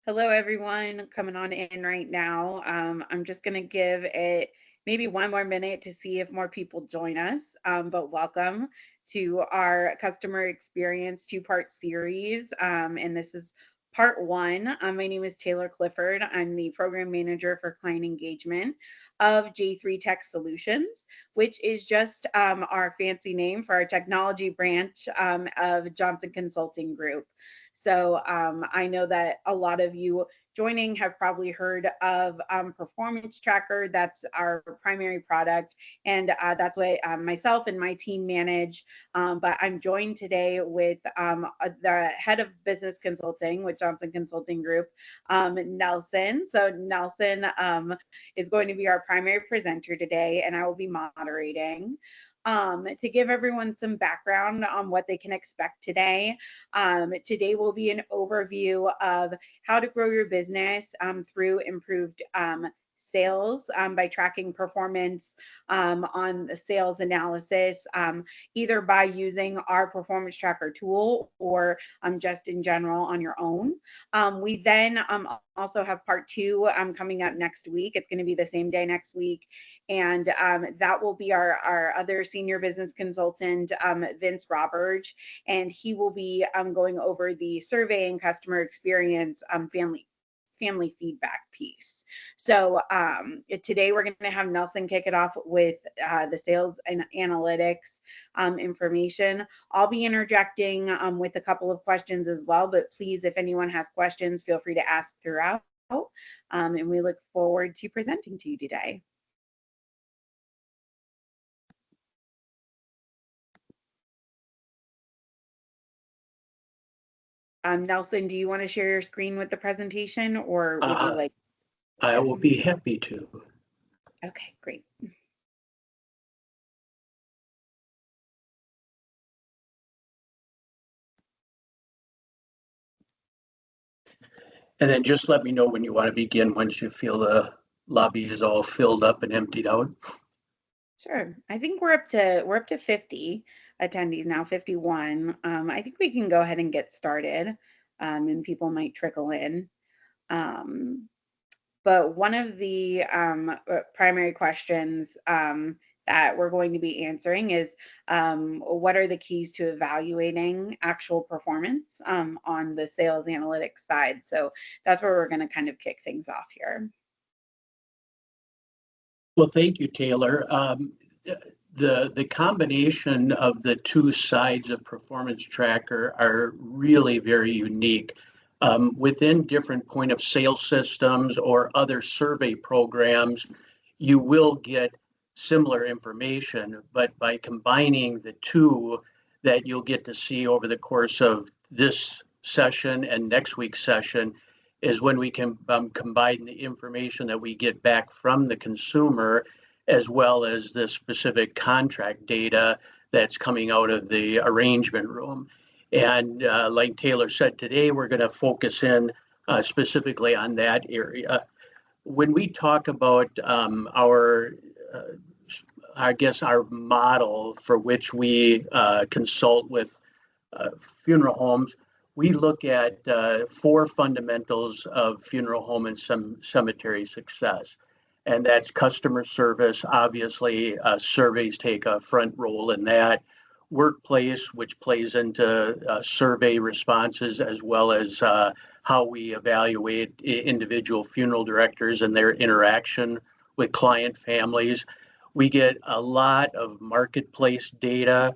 Hello, everyone coming on in right now. I'm just going to give it maybe one more minute to see if more people join us. But welcome to our customer experience two-part series. And this is part one. My name is Taylor Clifford. I'm the program manager for client engagement of J3 Tech Solutions, which is just our fancy name for our technology branch of Johnson Consulting Group. So I know that a lot of you joining have probably heard of Performance Tracker. That's our primary product, and that's what myself and my team manage. But I'm joined today with the head of business consulting with Johnson Consulting Group, Nelson. So Nelson is going to be our primary presenter today, and I will be moderating. To give everyone some background on what they can expect today. Today will be an overview of how to grow your business through improved sales by tracking performance on the sales analysis, either by using our performance tracker tool or just in general on your own. We then also have part two coming up next week. It's going to be the same day next week. And that will be our other senior business consultant, Vince Roberge, and he will be going over the survey and customer experience family feedback piece. So today we're going to have Nelson kick it off with the sales and analytics information. I'll be interjecting with a couple of questions as well, but please, if anyone has questions, feel free to ask throughout. And we look forward to presenting to you today. Nelson, do you want to share your screen with the presentation, or would you like? I will be happy to. Okay, great. And then just let me know when you want to begin once you feel the lobby is all filled up and emptied out. Sure. I think we're up to 50 attendees now, 51. I think we can go ahead and get started, and people might trickle in. But one of the primary questions that we're going to be answering is what are the keys to evaluating actual performance on the sales analytics side? So that's where we're going to kind of kick things off here. Well, thank you, Taylor. The combination of the two sides of Performance Tracker are really very unique. Within different point of sale systems or other survey programs, you will get similar information, but by combining the two that you'll get to see over the course of this session and next week's session is when we can combine the information that we get back from the consumer as well as the specific contract data that's coming out of the arrangement room. And like Taylor said, today we're going to focus in specifically on that area. When we talk about our model for which we consult with funeral homes, we look at four fundamentals of funeral home and cemetery success. And that's customer service. Obviously, surveys take a front role in that. Workplace, which plays into survey responses, as well as how we evaluate individual funeral directors and their interaction with client families. We get a lot of marketplace data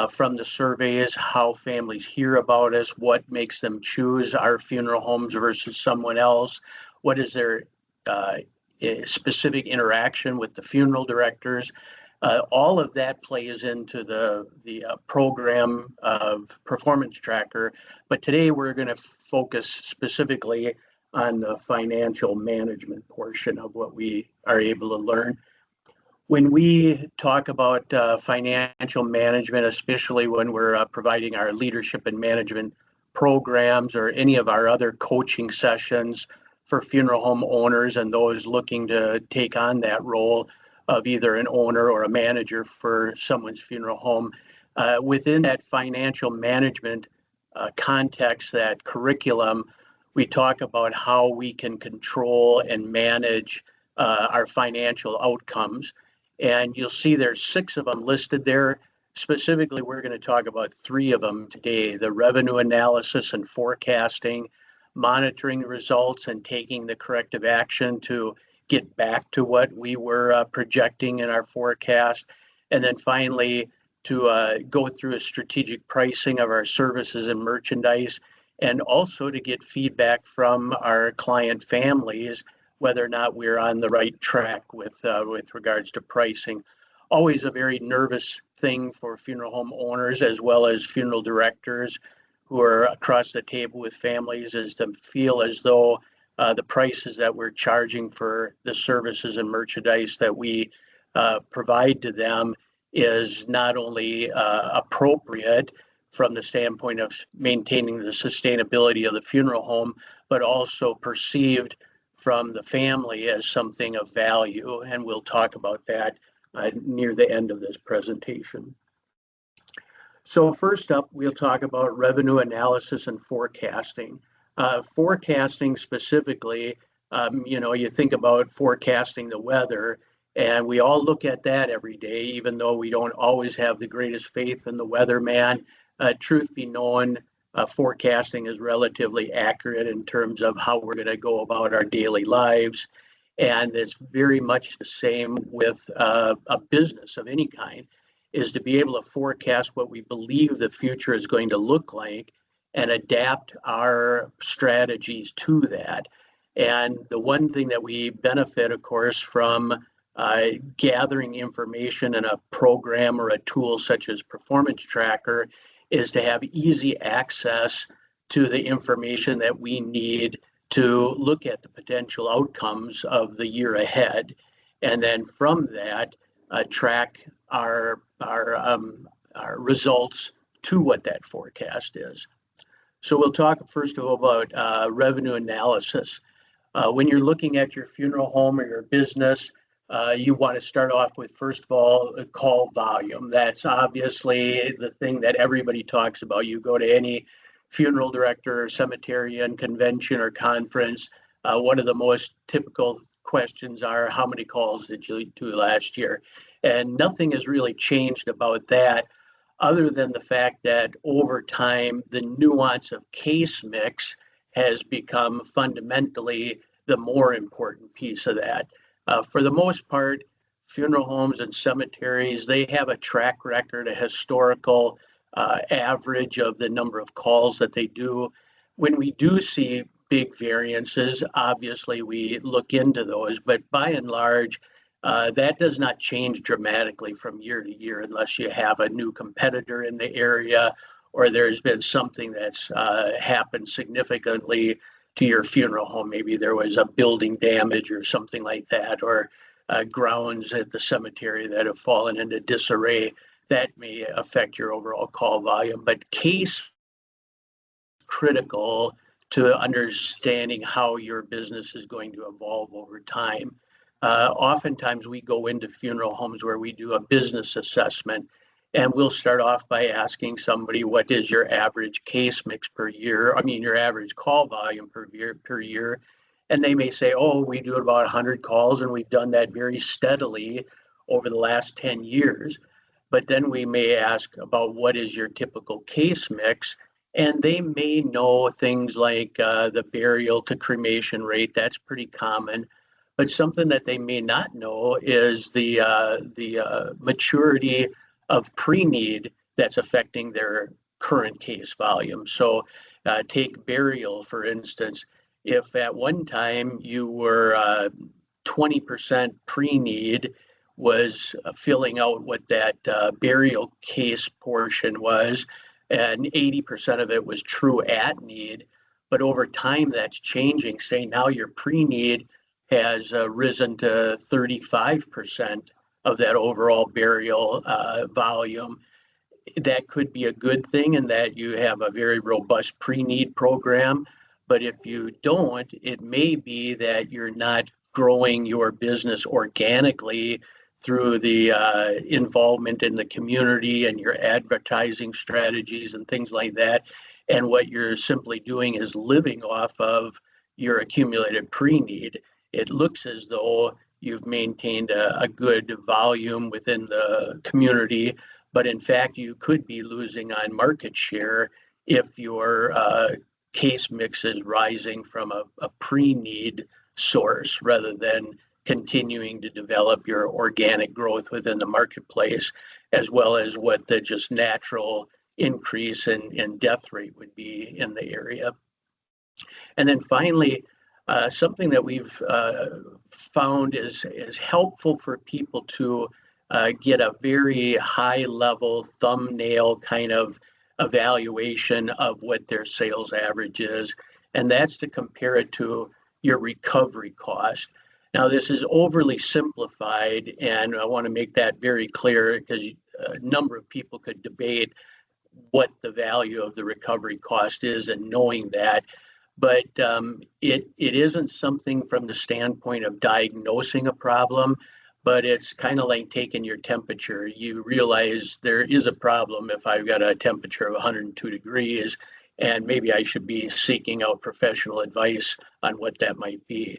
from the surveys, how families hear about us, what makes them choose our funeral homes versus someone else, what is their specific interaction with the funeral directors. All of that plays into the program of Performance Tracker. But today we're going to focus specifically on the financial management portion of what we are able to learn. When we talk about financial management, especially when we're providing our leadership and management programs or any of our other coaching sessions for funeral home owners and those looking to take on that role of either an owner or a manager for someone's funeral home, within that financial management context, that curriculum, we talk about how we can control and manage our financial outcomes. And you'll see there's 6 of them listed there. Specifically, we're going to talk about 3 of them today: the revenue analysis and forecasting, monitoring the results and taking the corrective action to get back to what we were projecting in our forecast. And then finally, to go through a strategic pricing of our services and merchandise, and also to get feedback from our client families whether or not we're on the right track with regards to pricing. Always a very nervous thing for funeral home owners as well as funeral directors who are across the table with families, is to feel as though the prices that we're charging for the services and merchandise that we provide to them is not only appropriate from the standpoint of maintaining the sustainability of the funeral home, but also perceived from the family as something of value. And we'll talk about that near the end of this presentation. So first up, we'll talk about revenue analysis and forecasting. Forecasting specifically, you think about forecasting the weather, and we all look at that every day, even though we don't always have the greatest faith in the weatherman. Truth be known, forecasting is relatively accurate in terms of how we're going to go about our daily lives. And it's very much the same with a business of any kind, is to be able to forecast what we believe the future is going to look like and adapt our strategies to that. And the one thing that we benefit, of course, from gathering information in a program or a tool such as Performance Tracker is to have easy access to the information that we need to look at the potential outcomes of the year ahead. And then from that, track our results to what that forecast is. So we'll talk first of all about revenue analysis. When you're looking at your funeral home or your business, you want to start off with, first of all, a call volume. That's obviously the thing that everybody talks about. You go to any funeral director or cemeterian convention or conference, one of the most typical questions are, how many calls did you do last year? And nothing has really changed about that, other than the fact that over time, the nuance of case mix has become fundamentally the more important piece of that. For the most part, funeral homes and cemeteries, they have a track record, a historical average of the number of calls that they do. When we do see big variances, obviously we look into those, but by and large, that does not change dramatically from year to year unless you have a new competitor in the area or there's been something that's happened significantly to your funeral home. Maybe there was a building damage or something like that, or grounds at the cemetery that have fallen into disarray. That may affect your overall call volume, but case critical to understanding how your business is going to evolve over time. Oftentimes we go into funeral homes where we do a business assessment, and we'll start off by asking somebody, what is your average case mix per year? Your average call volume per year. And they may say, oh, we do about 100 calls, and we've done that very steadily over the last 10 years. But then we may ask about what is your typical case mix, and they may know things like the burial to cremation rate. That's pretty common. But something that they may not know is the maturity of pre-need that's affecting their current case volume. So take burial, for instance. If at one time you were 20% pre-need was filling out what that burial case portion was, and 80% of it was true at need, but over time that's changing. Say now your pre-need has risen to 35% of that overall burial volume. That could be a good thing in that you have a very robust pre-need program. But if you don't, it may be that you're not growing your business organically through the involvement in the community and your advertising strategies and things like that. And what you're simply doing is living off of your accumulated pre-need. It looks as though you've maintained a good volume within the community, but in fact, you could be losing on market share if your case mix is rising from a pre-need source rather than continuing to develop your organic growth within the marketplace, as well as what the just natural increase in death rate would be in the area. And then finally, something that we've found is helpful for people to get a very high level thumbnail kind of evaluation of what their sales average is, and that's to compare it to your recovery cost. Now, this is overly simplified, and I want to make that very clear because a number of people could debate what the value of the recovery cost is and knowing that. But it isn't something from the standpoint of diagnosing a problem, but it's kind of like taking your temperature. You realize there is a problem if I've got a temperature of 102 degrees, and maybe I should be seeking out professional advice on what that might be.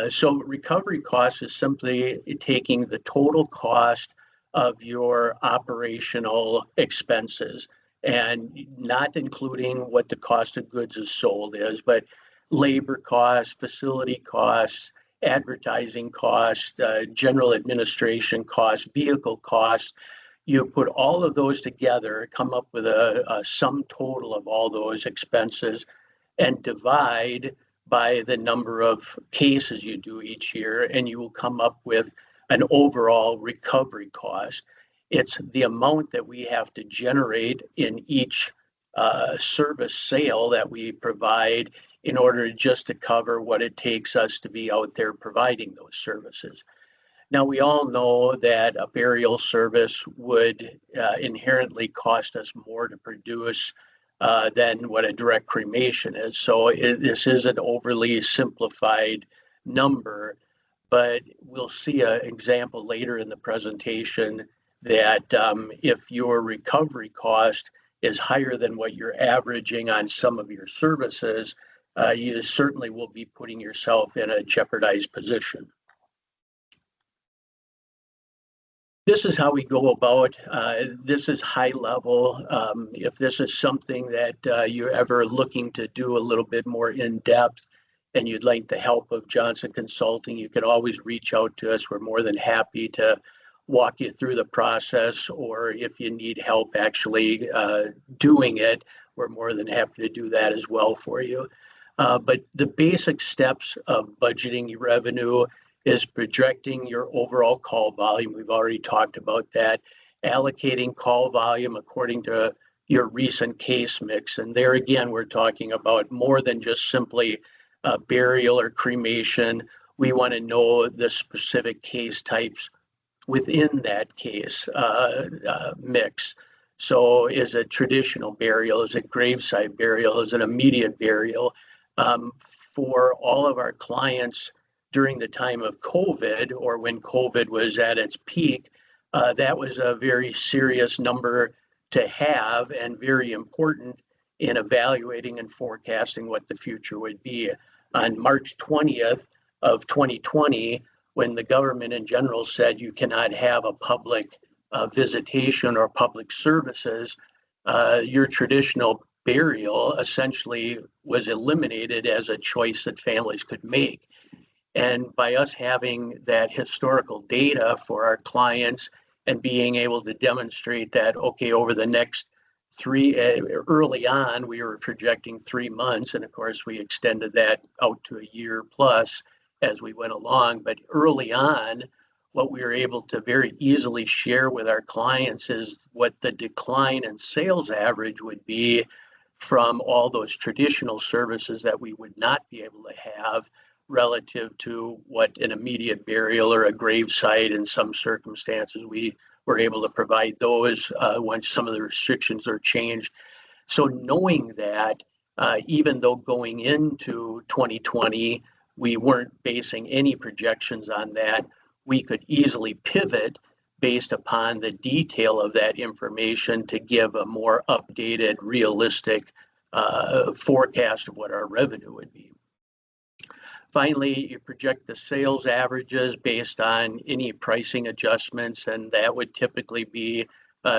So recovery cost is simply taking the total cost of your operational expenses and not including what the cost of goods is sold is, but labor costs, facility costs, advertising costs, general administration costs, vehicle costs. You put all of those together, come up with a sum total of all those expenses, and divide by the number of cases you do each year, and you will come up with an overall recovery cost. It's the amount that we have to generate in each service sale that we provide in order just to cover what it takes us to be out there providing those services. Now, we all know that a burial service would inherently cost us more to produce than what a direct cremation is. So this is an overly simplified number, but we'll see an example later in the presentation that if your recovery cost is higher than what you're averaging on some of your services, you certainly will be putting yourself in a jeopardized position. This is how we go about. This is high level. If this is something that you're ever looking to do a little bit more in depth and you'd like the help of Johnson Consulting, you can always reach out to us. We're more than happy to walk you through the process, or if you need help actually doing it, we're more than happy to do that as well for you. But the basic steps of budgeting your revenue is projecting your overall call volume. We've already talked about that. Allocating call volume according to your recent case mix. And there again, we're talking about more than just simply burial or cremation. We want to know the specific case types within that case mix. So is it traditional burial? Is it graveside burial? Is it immediate burial? For all of our clients during the time of COVID, or when COVID was at its peak, that was a very serious number to have and very important in evaluating and forecasting what the future would be. On March 20th of 2020, when the government in general said you cannot have a public visitation or public services, your traditional burial essentially was eliminated as a choice that families could make. And by us having that historical data for our clients and being able to demonstrate that, okay, over the next early on, we were projecting 3 months. And of course, we extended that out to a year plus as we went along. But early on, what we were able to very easily share with our clients is what the decline in sales average would be from all those traditional services that we would not be able to have relative to what an immediate burial or a gravesite in some circumstances we were able to provide those once some of the restrictions are changed. So knowing that, even though going into 2020, we weren't basing any projections on that, we could easily pivot based upon the detail of that information to give a more updated, realistic forecast of what our revenue would be. Finally, you project the sales averages based on any pricing adjustments, and that would typically be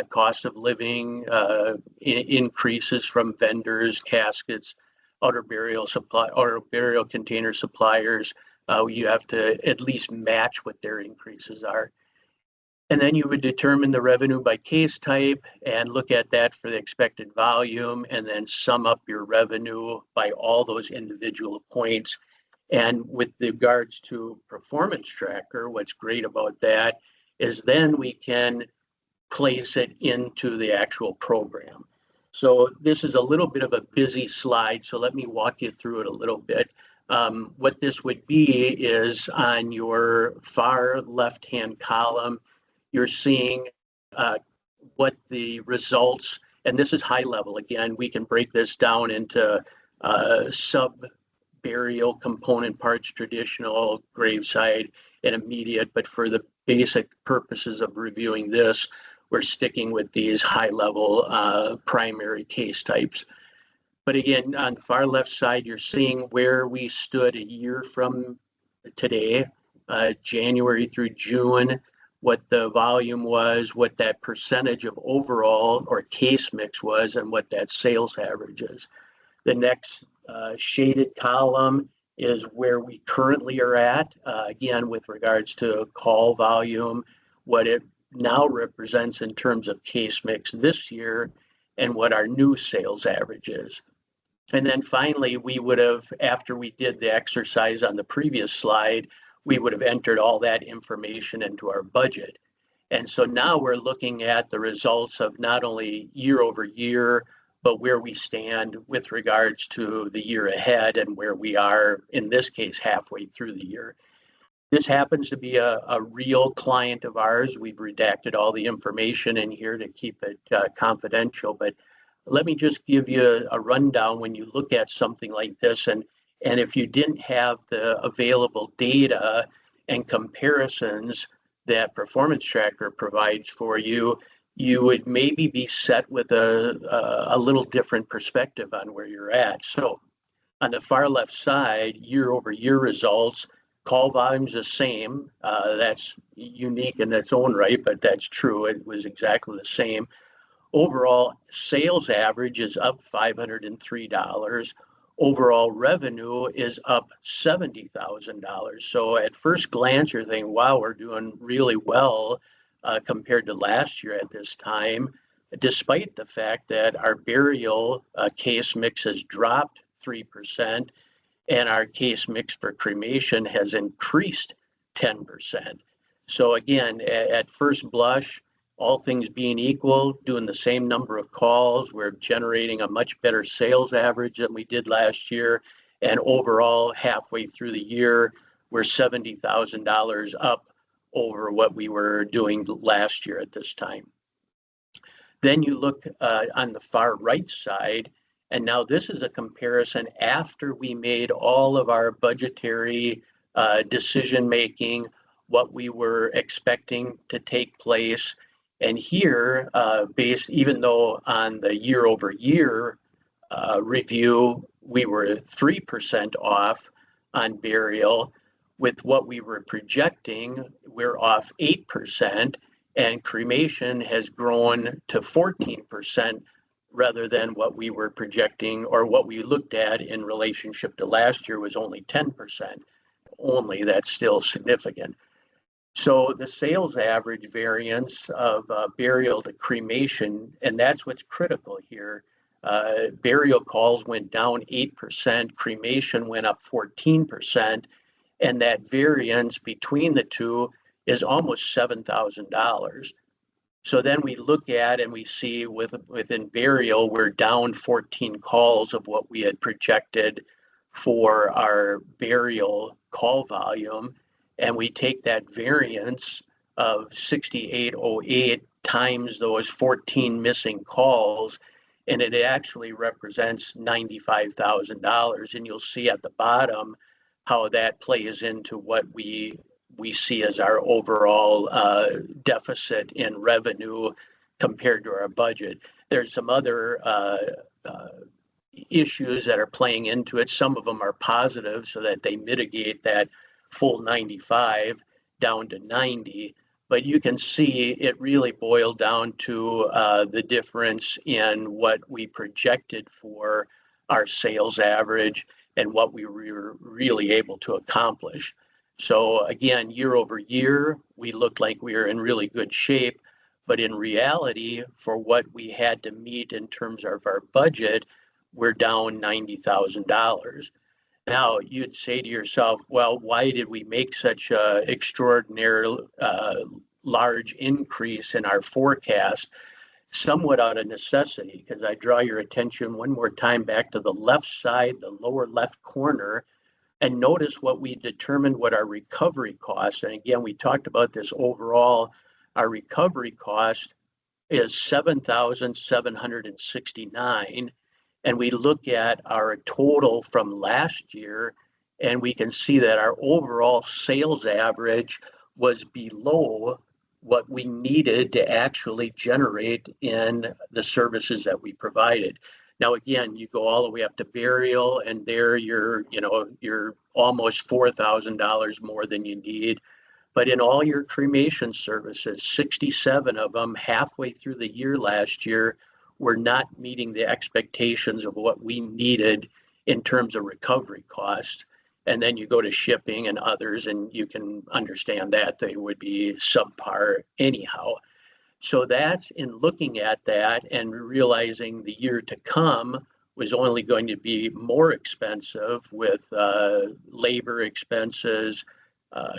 cost of living increases from vendors, caskets, outer burial container suppliers. You have to at least match what their increases are. And then you would determine the revenue by case type and look at that for the expected volume, and then sum up your revenue by all those individual points. And with regards to performance tracker, what's great about that is then we can place it into the actual program. So this is a little bit of a busy slide, so let me walk you through it a little bit. What this would be is on your far left-hand column, you're seeing what the results, and this is high level. Again, we can break this down into sub-burial component parts, traditional, graveside, and immediate, but for the basic purposes of reviewing this, we're sticking with these high-level primary case types. But again, on the far left side, you're seeing where we stood a year from today, January through June, what the volume was, what that percentage of overall or case mix was, and what that sales average is. The next shaded column is where we currently are at, again, with regards to call volume, what it now represents in terms of case mix this year, and what our new sales average is. And then finally, we would have, after we did the exercise on the previous slide, we would have entered all that information into our budget. And so now we're looking at the results of not only year over year, but where we stand with regards to the year ahead and where we are, in this case, halfway through the year. This happens to be a real client of ours. We've redacted all the information in here to keep it confidential, but let me just give you a rundown when you look at something like this. And if you didn't have the available data and comparisons that Performance Tracker provides for you, you would maybe be set with a little different perspective on where you're at. So on the far left side, year over year results, call volume's the same. That's unique in its own right, but that's true. It was exactly the same. Overall sales average is up $503. Overall revenue is up $70,000. So at first glance, you're thinking, wow, we're doing really well compared to last year at this time, despite the fact that our burial case mix has dropped 3% and our case mix for cremation has increased 10%. So again, at first blush, all things being equal, doing the same number of calls, we're generating a much better sales average than we did last year. And overall, halfway through the year, we're $70,000 up over what we were doing last year at this time. Then you look on the far right side, and now this is a comparison after we made all of our budgetary decision-making, what we were expecting to take place. And here, even though on the year over year review, we were 3% off on burial, with what we were projecting, we're off 8%, and cremation has grown to 14% rather than what we were projecting, or what we looked at in relationship to last year was only 10%. Only, that's still significant. So the sales average variance of burial to cremation, and that's what's critical here. Burial calls went down 8%, cremation went up 14%, and that variance between the two is almost $7,000. So then we look at and we see within burial, we're down 14 calls of what we had projected for our burial call volume. And we take that variance of 6808 times those 14 missing calls, and it actually represents $95,000. And you'll see at the bottom how that plays into what we see as our overall deficit in revenue compared to our budget. There's some other issues that are playing into it. Some of them are positive so that they mitigate that full 95 down to 90. But you can see it really boiled down to the difference in what we projected for our sales average and what we were really able to accomplish. So again, year over year, we looked like we were in really good shape. But in reality, for what we had to meet in terms of our budget, we're down $90,000. Now, you'd say to yourself, well, why did we make such a extraordinary large increase in our forecast? Somewhat out of necessity, because I draw your attention one more time back to the left side, the lower left corner, and notice what we determined what our recovery cost. And again, we talked about this overall. Our recovery cost is $7,769. And we look at our total from last year, and we can see that our overall sales average was below what we needed to actually generate in the services that we provided. Now, again, you go all the way up to burial, and there you're almost $4,000 more than you need. But in all your cremation services, 67 of them halfway through the year last year were not meeting the expectations of what we needed in terms of recovery costs. And then you go to shipping and others, and you can understand that they would be subpar anyhow. So that's in looking at that and realizing the year to come was only going to be more expensive with labor expenses,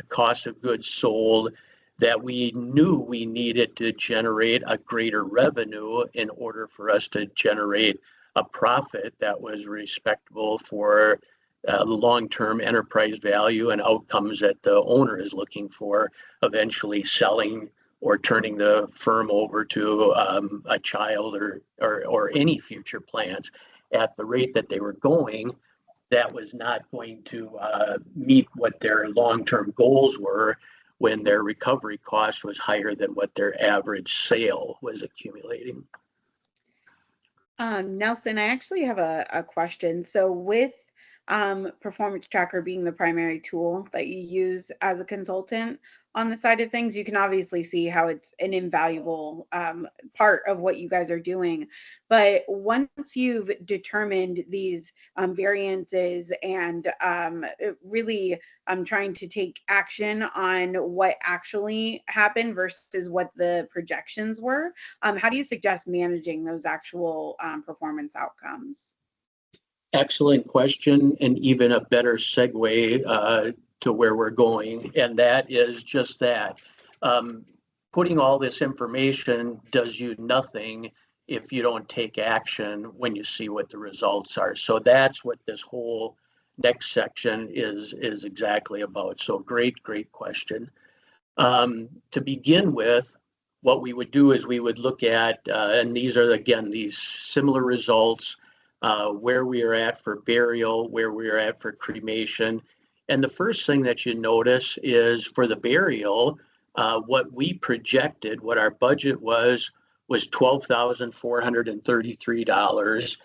cost of goods sold, that we knew we needed to generate a greater revenue in order for us to generate a profit that was respectable for the long-term enterprise value and outcomes that the owner is looking for, eventually selling or turning the firm over to a child or any future plans. At the rate that they were going, that was not going to meet what their long-term goals were when their recovery cost was higher than what their average sale was accumulating. Nelson, I actually have a question. So with Performance Tracker being the primary tool that you use as a consultant on the side of things, you can obviously see how it's an invaluable part of what you guys are doing. But once you've determined these variances and really trying to take action on what actually happened versus what the projections were, how do you suggest managing those actual performance outcomes? Excellent question, and even a better segue to where we're going, and that is just that. Putting all this information does you nothing if you don't take action when you see what the results are. So that's what this whole next section is exactly about. So great question. To begin with, what we would do is we would look at, and these are again these similar results, where we are at for burial, where we are at for cremation. And the first thing that you notice is for the burial, what we projected, what our budget was $12,433.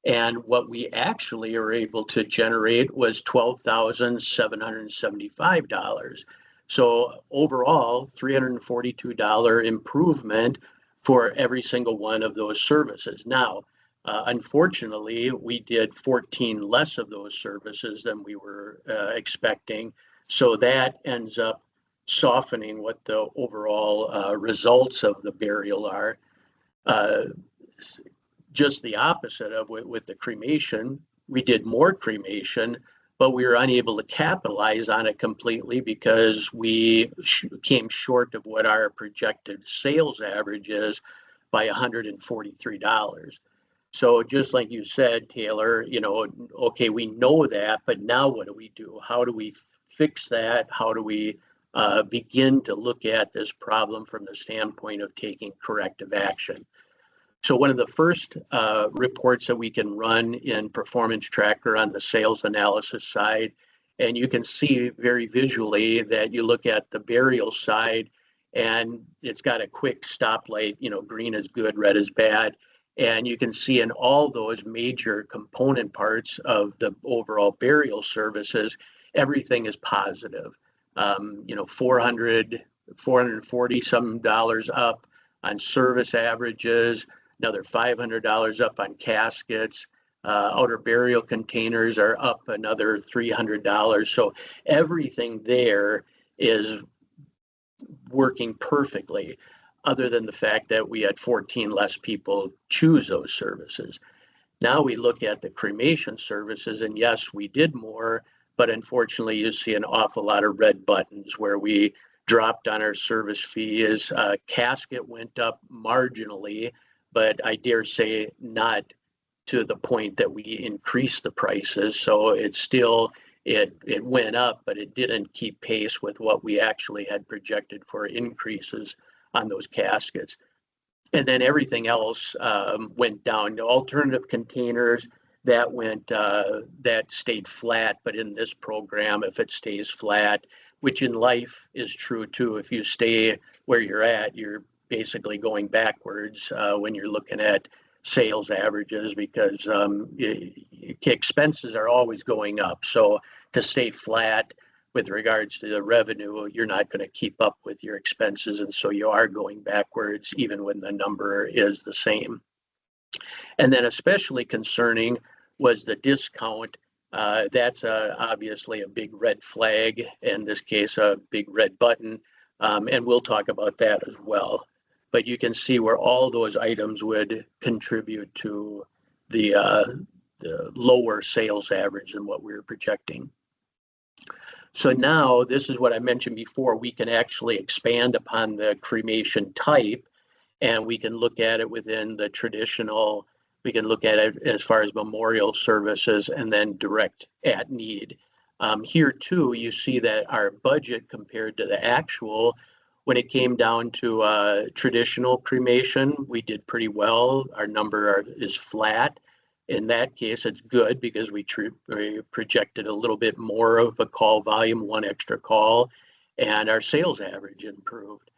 And what we actually are able to generate was $12,775. So overall, $342 improvement for every single one of those services. Now, unfortunately, we did 14 less of those services than we were expecting. So that ends up softening what the overall results of the burial are. Just the opposite of with the cremation, we did more cremation, but we were unable to capitalize on it completely because we came short of what our projected sales average is by $143. So just like you said, Taylor, okay, we know that, but now what do? How do we fix that? How do we begin to look at this problem from the standpoint of taking corrective action? So one of the first reports that we can run in Performance Tracker on the sales analysis side, and you can see very visually that you look at the burial side and it's got a quick stoplight, green is good, red is bad. And you can see in all those major component parts of the overall burial services, everything is positive. 440 some dollars up on service averages, another $500 up on caskets. Outer burial containers are up another $300. So everything there is working perfectly, other than the fact that we had 14 less people choose those services. Now we look at the cremation services, and yes, we did more, but unfortunately you see an awful lot of red buttons where we dropped on our service fees. Casket went up marginally, but I dare say not to the point that we increased the prices. So it's still, it went up, but it didn't keep pace with what we actually had projected for increases on those caskets. And then everything else went down. The alternative containers, that stayed flat. But in this program, if it stays flat, which in life is true too, if you stay where you're at, you're basically going backwards when you're looking at sales averages, because expenses are always going up. So to stay flat with regards to the revenue, you're not going to keep up with your expenses, and so you are going backwards even when the number is the same. And then especially concerning was the discount. That's obviously a big red flag, in this case a big red button, and we'll talk about that as well. But you can see where all those items would contribute to the lower sales average than what we were projecting. So now, this is what I mentioned before, we can actually expand upon the cremation type, and we can look at it within the traditional, we can look at it as far as memorial services and then direct at need. Here too, you see that our budget compared to the actual, when it came down to traditional cremation, we did pretty well. Our number is flat. In that case, it's good because we projected a little bit more of a call volume, one extra call, and our sales average improved.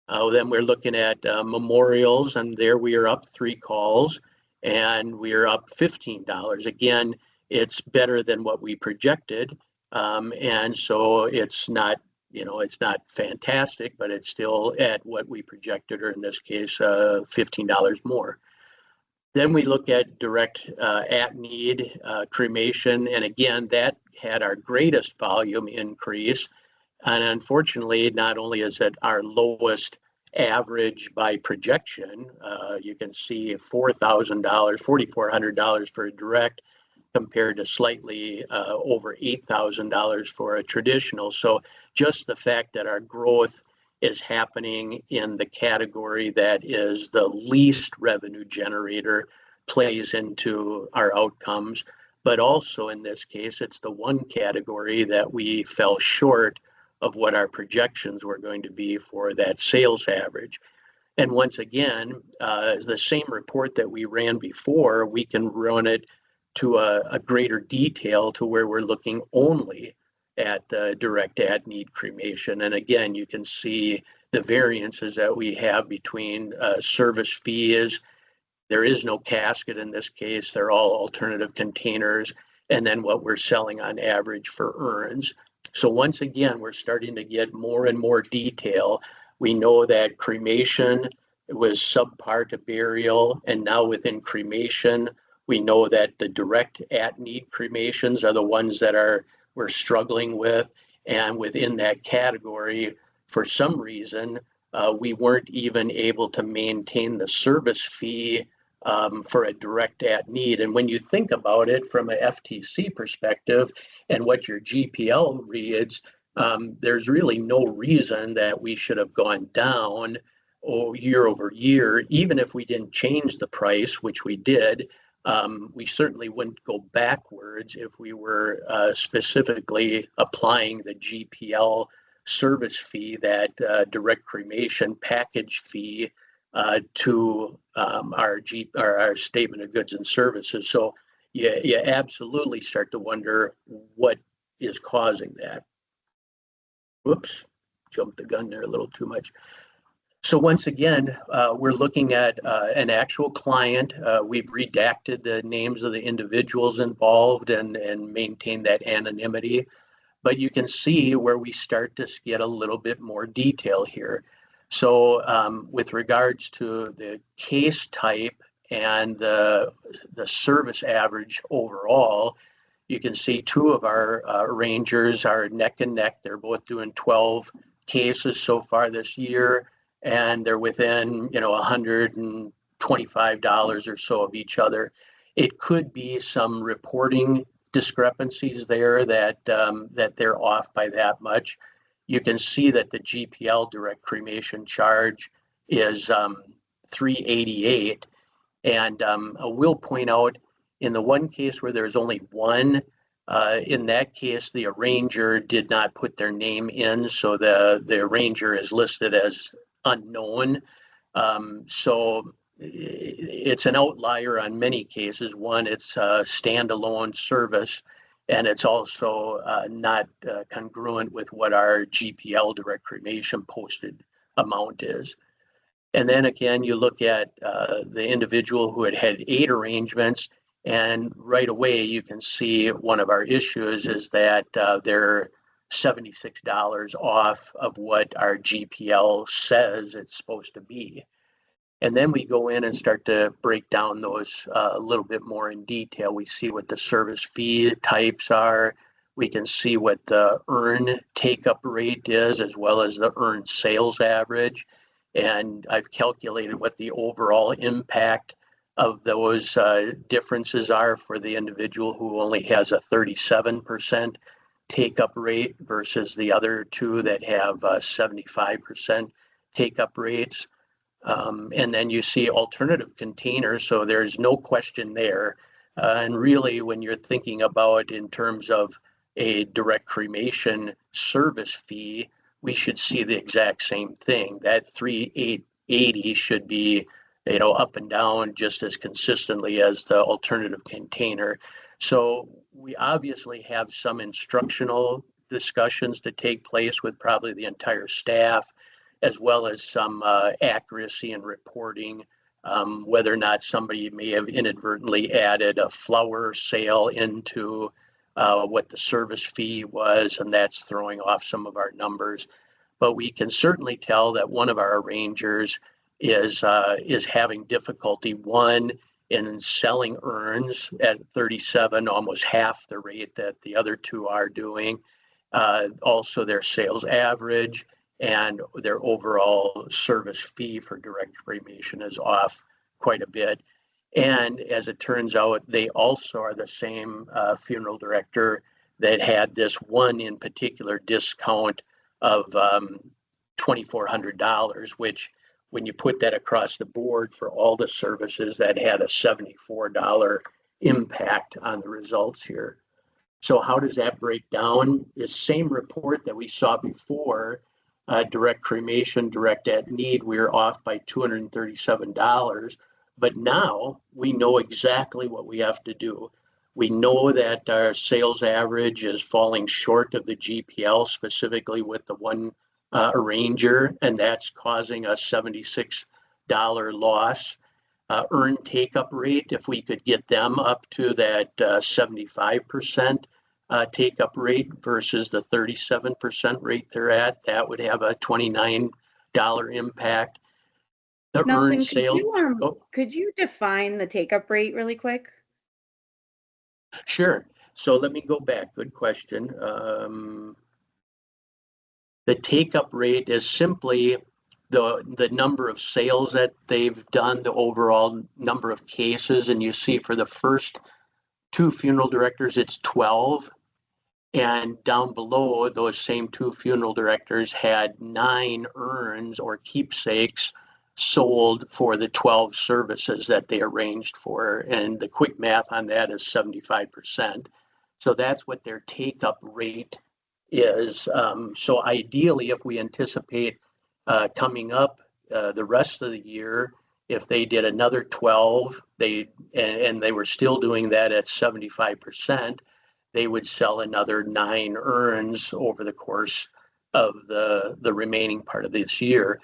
Then we're looking at memorials, and there we are up 3 calls, and we are up $15. Again, it's better than what we projected, and so it's not, it's not fantastic, but it's still at what we projected, or in this case, $15 more. Then we look at direct at-need cremation, and again, that had our greatest volume increase. And unfortunately, not only is it our lowest average by projection, you can see $4,000, $4,400 for a direct, compared to slightly over $8,000 for a traditional. So just the fact that our growth is happening in the category that is the least revenue generator plays into our outcomes. But also in this case, it's the one category that we fell short of what our projections were going to be for that sales average. And once again, the same report that we ran before, we can run it to a greater detail to where we're looking only at direct at-need cremation. And again, you can see the variances that we have between service fees. There is no casket in this case. They're all alternative containers. And then what we're selling on average for urns. So once again, we're starting to get more and more detail. We know that cremation was subpar to burial, and now within cremation, we know that the direct at-need cremations are the ones that we're struggling with. And within that category, for some reason, we weren't even able to maintain the service fee for a direct at need. And when you think about it from a FTC perspective and what your GPL reads, there's really no reason that we should have gone down year over year, even if we didn't change the price, which we did. We certainly wouldn't go backwards if we were specifically applying the GPL service fee, that direct cremation package fee, to our statement of goods and services. So you absolutely start to wonder what is causing that. Whoops, jumped the gun there a little too much. So once again, we're looking at an actual client. We've redacted the names of the individuals involved and maintained that anonymity. But you can see where we start to get a little bit more detail here. So with regards to the case type and the service average overall, you can see two of our rangers are neck and neck. They're both doing 12 cases so far this year, and they're within, $125 or so of each other. It could be some reporting discrepancies there that they're off by that much. You can see that the GPL direct cremation charge is 388, and I will point out in the one case where there's only one, in that case, the arranger did not put their name in, so the arranger is listed as unknown. So it's an outlier on many cases. One, it's a standalone service, and it's also not congruent with what our GPL direct cremation posted amount is. And then again, you look at the individual who had 8 arrangements, and right away you can see one of our issues is that they're $76 off of what our GPL says it's supposed to be. And then we go in and start to break down those a little bit more in detail. We see what the service fee types are. We can see what the earn take-up rate is, as well as the earn sales average. And I've calculated what the overall impact of those differences are for the individual who only has a 37% take-up rate versus the other two that have 75% take-up rates. And then you see alternative containers, so there's no question there. And really, when you're thinking about in terms of a direct cremation service fee, we should see the exact same thing. That 3,880 should be, up and down just as consistently as the alternative container. So we obviously have some instructional discussions to take place with probably the entire staff, as well as some accuracy in reporting, whether or not somebody may have inadvertently added a flower sale into what the service fee was, and that's throwing off some of our numbers. But we can certainly tell that one of our arrangers is having difficulty, one, in selling urns at 37, almost half the rate that the other two are doing. Also, their sales average and their overall service fee for direct cremation is off quite a bit. And as it turns out, they also are the same funeral director that had this one in particular discount of $2,400, which when you put that across the board for all the services, that had a $74 impact on the results here. So how does that break down? The same report that we saw before, direct cremation, direct at need, we're off by $237. But now we know exactly what we have to do. We know that our sales average is falling short of the GPL, specifically with the one arranger, and that's causing a $76 loss. Earn take-up rate, if we could get them up to that 75% take-up rate versus the 37% rate they're at, that would have a $29 impact. The Nelson, earned sales. could you define the take-up rate really quick? Sure. So let me go back. Good question. The take-up rate is simply the number of sales that they've done, the overall number of cases. And you see for the first 2 funeral directors, it's 12. And down below, those same 2 funeral directors had 9 urns or keepsakes sold for the 12 services that they arranged for. And the quick math on that is 75%. So that's what their take-up rate is. So ideally, if we anticipate coming up the rest of the year, if they did another 12, and they were still doing that at 75%, they would sell another 9 urns over the course of the remaining part of this year.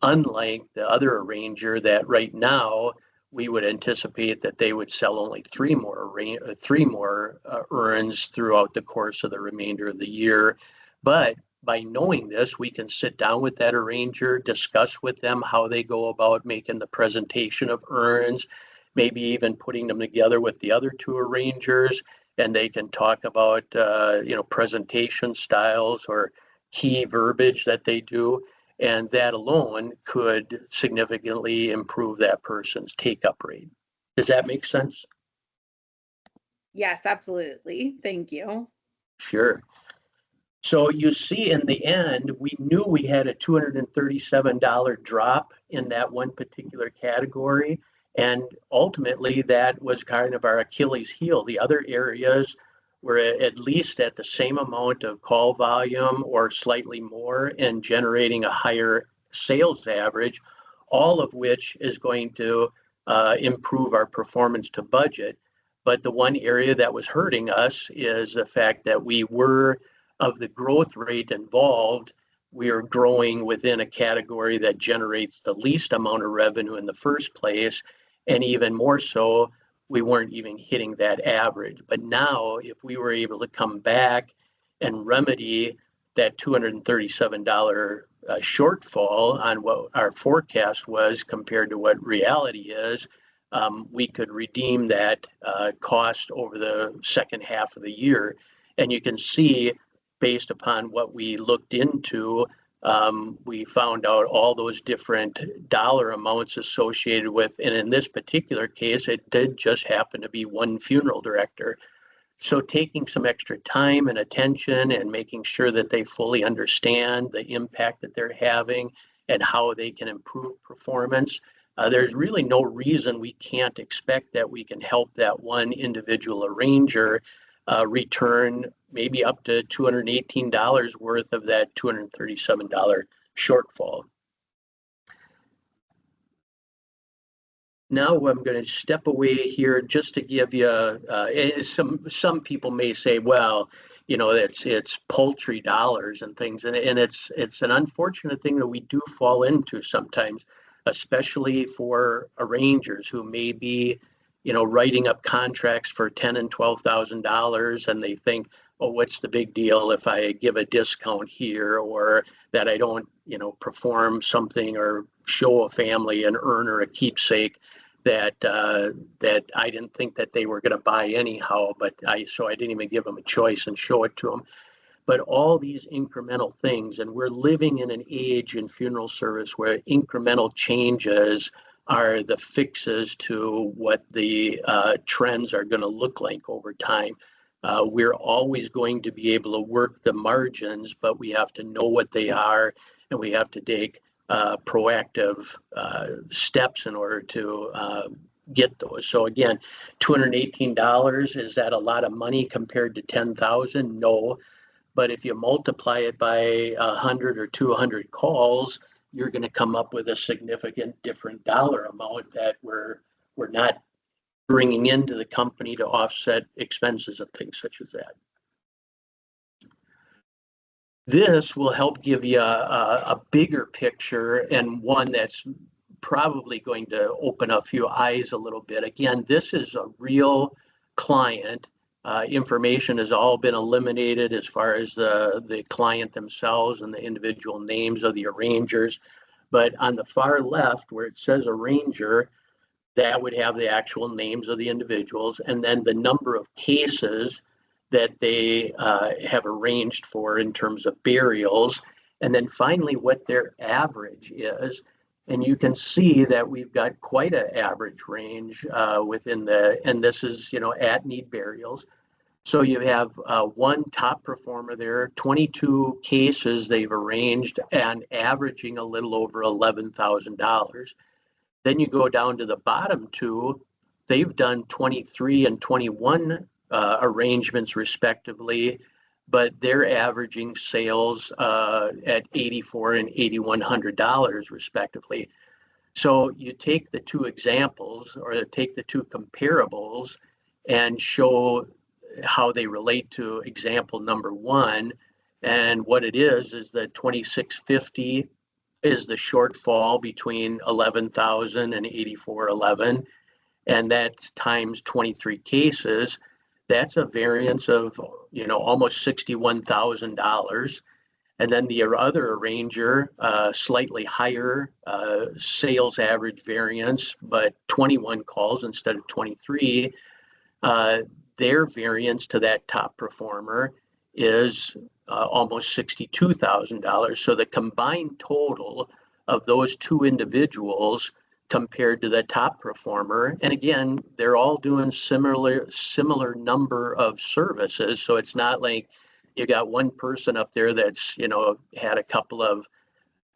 unlike the other arranger that right now we would anticipate that they would sell only three more urns throughout the course of the remainder of the year. But by knowing this, we can sit down with that arranger, discuss with them how they go about making the presentation of urns, maybe even putting them together with the other two arrangers, and they can talk about presentation styles or key verbiage that they do, and that alone could significantly improve that person's take-up rate. Does that make sense? Yes, absolutely. Thank you. Sure. So you see, in the end, we knew we had a $237 drop in that one particular category. And ultimately, that was kind of our Achilles heel. The other areas were at least at the same amount of call volume or slightly more and generating a higher sales average, all of which is going to improve our performance to budget. But the one area that was hurting us is the fact that we were, of the growth rate involved, we are growing within a category that generates the least amount of revenue in the first place. And even more so, we weren't even hitting that average. But now, if we were able to come back and remedy that $237 shortfall on what our forecast was compared to what reality is, we could redeem that cost over the second half of the year. And you can see, based upon what we looked into, we found out all those different dollar amounts associated with, and in this particular case, it did just happen to be one funeral director. So taking some extra time and attention and making sure that they fully understand the impact that they're having and how they can improve performance, there's really no reason we can't expect that we can help that one individual arranger return maybe up to $218 worth of that $237 shortfall. Now I'm going to step away here just to give you some people may say, well, it's paltry dollars and things, and it's an unfortunate thing that we do fall into sometimes, especially for arrangers who may be writing up contracts for $10,000 and $12,000, and they think, oh, what's the big deal if I give a discount here, or that I don't, perform something or show a family an urn or a keepsake that I didn't think that they were going to buy anyhow, so I didn't even give them a choice and show it to them. But all these incremental things, and we're living in an age in funeral service where incremental changes are the fixes to what the trends are going to look like over time. We're always going to be able to work the margins, but we have to know what they are, and we have to take proactive steps in order to get those. So again, $218, is that a lot of money compared to $10,000? No. But if you multiply it by 100 or 200 calls, you're going to come up with a significant different dollar amount that we're not bringing into the company to offset expenses and things such as that. This will help give you a bigger picture, and one that's probably going to open a few eyes a little bit. Again, this is a real client. Information has all been eliminated as far as the client themselves and the individual names of the arrangers. But on the far left, where it says arranger, that would have the actual names of the individuals, and then the number of cases that they have arranged for in terms of burials, and then finally what their average is. And you can see that we've got quite an average range within and this is, at-need burials. So you have one top performer there, 22 cases they've arranged and averaging a little over $11,000. Then you go down to the bottom two, they've done 23 and 21 arrangements respectively, but they're averaging sales at $8,400 and $8,100 respectively. So you take the two examples or take the two comparables and show how they relate to example number one. And what it is the 2650 is the shortfall between 11,000 and 8411, and that's times 23 cases. That's a variance of, almost $61,000. And then the other arranger, slightly higher sales average variance, but 21 calls instead of 23. Their variance to that top performer is almost $62,000. So the combined total of those two individuals compared to the top performer, and again, they're all doing similar number of services. So it's not like you got one person up there that's, had a couple of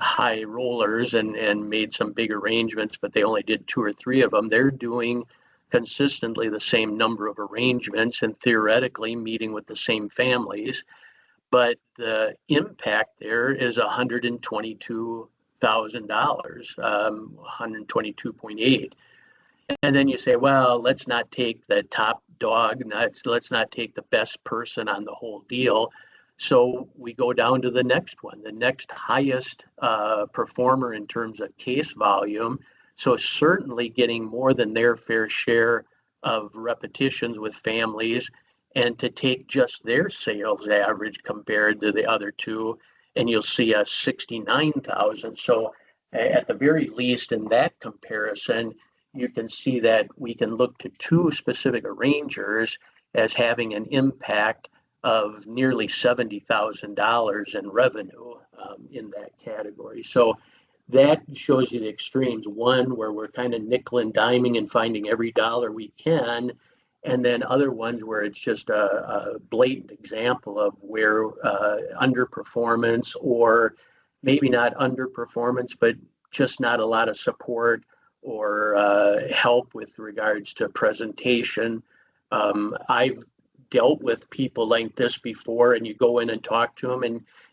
high rollers and made some big arrangements, but they only did two or three of them. They're doing consistently the same number of arrangements and theoretically meeting with the same families, but the impact there is $122,000, 122.8. And then you say, well, let's not take the top dog, let's not take the best person on the whole deal. So we go down to the next one, the next highest performer in terms of case volume. So certainly getting more than their fair share of repetitions with families, and to take just their sales average compared to the other two, and you'll see a 69,000. So at the very least in that comparison, you can see that we can look to two specific arrangers as having an impact of nearly $70,000 in revenue in that category. So that shows you the extremes. One, where we're kind of nickel and diming and finding every dollar we can, and then other ones where it's just a blatant example of where underperformance, or maybe not underperformance, but just not a lot of support or help with regards to presentation. I've dealt with people like this before, and you go in and talk to them,